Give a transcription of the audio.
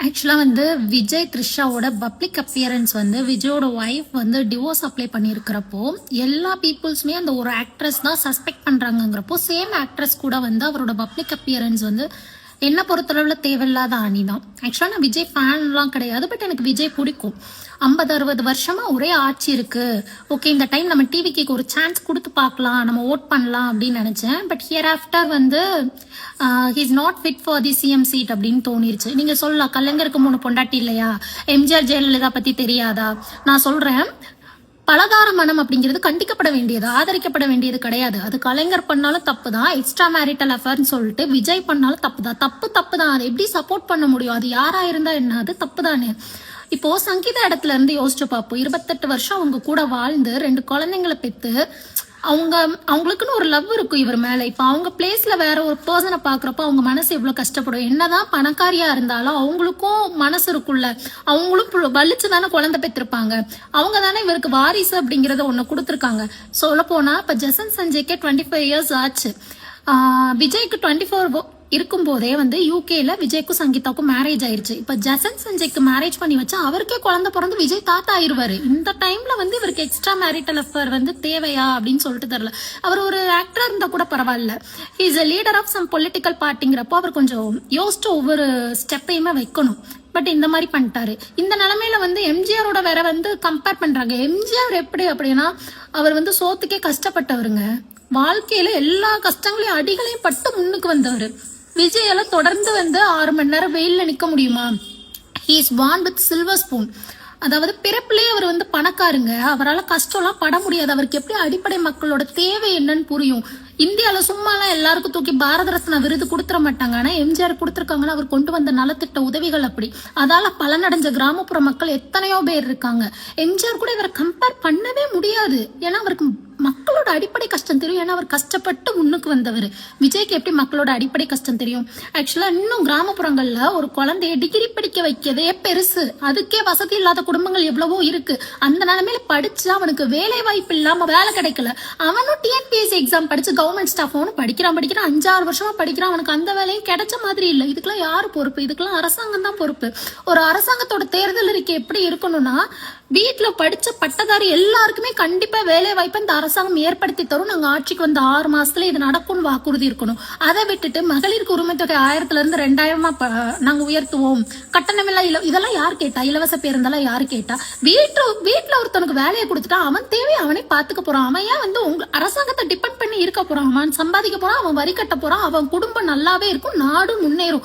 ஆக்சுவலா வந்து Vijay த்ரிஷாவோட public appearance வந்து விஜயோட ஒய்ஃப் வந்து டிவோர்ஸ் அப்ளை பண்ணியிருக்கிறப்போ எல்லா பீப்புள்ஸுமே அந்த ஒரு ஆக்ட்ரஸ் தான் சஸ்பெக்ட் பண்றாங்கிறப்போ சேம் ஆக்ட்ரஸ் கூட வந்து அவரோட பப்ளிக் அப்பியரன்ஸ் வந்து என்ன பொறுத்தளவில் தேவையில்லாத அணி தான். ஆக்சுவலாக நான் விஜய் ஃபேன்லாம் கிடையாது, பட் எனக்கு விஜய் பிடிக்கும். 50-60 வருஷமா ஒரே ஆட்சி இருக்கு, ஓகே இந்த டைம் நம்ம டிவிக்கு ஒரு சான்ஸ் கொடுத்து பார்க்கலாம், நம்ம ஓட் பண்ணலாம் அப்படின்னு நினைச்சேன். பட் ஹியர் ஆஃப்டர் வந்து he's not fit for the CM seat அப்படின்னு தோணிருச்சு. நீங்க சொல்லலாம் கலைஞருக்கு 3 பொண்டாட்டி இல்லையா, எம்ஜிஆர் ஜெயலலிதா பத்தி தெரியாதா? நான் சொல்றேன், பலதார மனம் அப்படிங்கிறது கண்டிக்கப்பட வேண்டியது, ஆதரிக்கப்பட வேண்டியது கிடையாது. அது கலைஞர் பண்ணாலும் தப்பு தான், எக்ஸ்ட்ரா மேரிட்டல் அஃபேர்னு சொல்லிட்டு விஜய் பண்ணாலும் தப்பு தான். தப்பு தான், அதை எப்படி சப்போர்ட் பண்ண முடியும்? அது யாரா இருந்தா என்ன, அது தப்பு தானே. இப்போ சங்கீத இடத்துல இருந்து யோசிச்சு பார்ப்போம். 28 வருஷம் அவங்க கூட வாழ்ந்து 2 குழந்தைங்களை பெற்று அவங்களுக்குன்னு ஒரு லவ் இருக்கும் இவர் மேல. இப்ப அவங்க பிளேஸ்ல வேற ஒரு பர்சனை பாக்குறப்ப அவங்க மனசு எவ்வளவு கஷ்டப்படும். என்னதான் பணக்காரியா இருந்தாலும் அவங்களுக்கும் மனசு இருக்குல்ல, அவங்களும் வலிச்சு தானே குழந்தை பெற்றிருப்பாங்க. அவங்க தானே இவருக்கு வாரிசு அப்படிங்கறத ஒண்ணு கொடுத்துருக்காங்க. சொல்ல போனா இப்ப ஜசன் சஞ்சய்க்கே 25 இயர்ஸ் ஆச்சு, விஜய்க்கு 24 இருக்கும் போதே வந்து யூகேல விஜய்க்கும் சங்கீதாவுக்கும் மேரேஜ் ஆயிருச்சு. இப்ப ஜசன் சஞ்சய்க்கு மேரேஜ் பண்ணி வச்சா அவருக்கே குழந்தை பிறந்து விஜய் தாத்தா ஆயிருவாரு. இந்த டைம்ல வந்து இவருக்கு எக்ஸ்ட்ரா மேரிட்டல் அஃபேர் வந்து தேவையா அப்படின்னு சொல்லிட்டு தெரியல. அவர் ஒரு ஆக்டரா இருந்தா கூட பரவாயில்ல, is a leader of some political பார்ட்டிங்கிறப்போ அவர் கொஞ்சம் யோசிச்சு ஒவ்வொரு ஸ்டெப்பையுமே வைக்கணும். பட் இந்த மாதிரி பண்ணிட்டாரு. இந்த நிலைமையில வந்து எம்ஜிஆரோட வேற வந்து கம்பேர் பண்றாங்க. எம்ஜிஆர் எப்படி அப்படின்னா அவர் வந்து சோத்துக்கே கஷ்டப்பட்டவருங்க, வாழ்க்கையில எல்லா கஷ்டங்களையும் அடிகளையும் பட்டு முன்னுக்கு வந்தவர். விஜயால தொடர்ந்து வந்து 6 மணி நேரம் வெயில்ல நிக்க முடியுமா? He is born with silver spoon. அதாவது பிறப்பிலேயே அவர் வந்து பணக்காருங்க, அவரால் கஷ்டம்லாம் பட முடியாது. அவருக்கு எப்படி அடிப்படை மக்களோட தேவை என்னன்னு புரியும். இந்தியாவில சும்மாலாம் எல்லாருக்கும் தூக்கி பாரத ரத்னா விருது கொடுத்துட மாட்டாங்க. ஆனா எம்ஜிஆர் கொடுத்துருக்காங்கன்னா அவர் கொண்டு வந்த நலத்திட்ட உதவிகள் அப்படி, அதால பலனடைஞ்ச கிராமப்புற மக்கள் எத்தனையோ பேர் இருக்காங்க. எம்ஜிஆர் கூட இவரை கம்பேர் பண்ணவே முடியாது. ஏன்னா அவருக்கு மக்களோட அடிப்படை கஷ்டம் தெரியும். ஏன்னா அவர் கஷ்டப்பட்டு முன்னுக்கு வந்தவர். விஜய்க்கு எப்படி மக்களோட அடிப்படை கஷ்டம் தெரியும்? ஆக்சுவலா இன்னும் கிராமப்புறங்கள்ல ஒரு குழந்தைய டிகிரி படிக்க வைக்கதே பெருசு, அதுக்கே வசதி இல்லாத குடும்பங்கள் எவ்வளவோ இருக்கு. அந்த நிலைமையில படிச்சு அவனுக்கு வேலை வாய்ப்பு இல்லாம வேலை கிடைக்கல, அவனும் டிஎன்பிஎஸ்சி எக்ஸாம் படிச்சு கவர்மெண்ட் ஸ்டாஃப் அவனும் படிக்கிறான் 5-6 வருஷமா படிக்கிறான், அவனுக்கு அந்த வேலையும் கிடைச்ச மாதிரி இல்லை. இதுக்கெல்லாம் யாரு பொறுப்பு? இதுக்கெல்லாம் அரசாங்கம் தான் பொறுப்பு. ஒரு அரசாங்கத்தோட தேர்தல் அறிக்கை எப்படி இருக்கணும்னா, வீட்டுல படிச்ச பட்டதாரி எல்லாருக்குமே கண்டிப்பா வேலை வாய்ப்பு இந்த அரசாங்கம் ஏற்படுத்தி தரும், நாங்க ஆட்சிக்கு வந்த 6 மாசத்துல இது நடக்கும்னு வாக்குறுதி இருக்கணும். அதை விட்டுட்டு மகளிருக்கு உரிமை தொகை 1000ல இருந்து 2000 நாங்க உயர்த்துவோம், கட்டணமில்லா இதெல்லாம் யார் கேட்டா? இலவச பேருந்தெல்லாம் யாரு கேட்டா? வீட்டுல ஒருத்தனுக்கு வேலையை கொடுத்துட்டா அவன் தேவையை அவனே பாத்துக்க போறான். அவன் ஏன் வந்து உங்க அரசாங்கத்தை டிபெண்ட் பண்ணி இருக்க போறான்? அவன் சம்பாதிக்க போறான், அவன் வரி கட்ட போறான், அவன் குடும்பம் நல்லாவே இருக்கும், நாடு முன்னேறும்.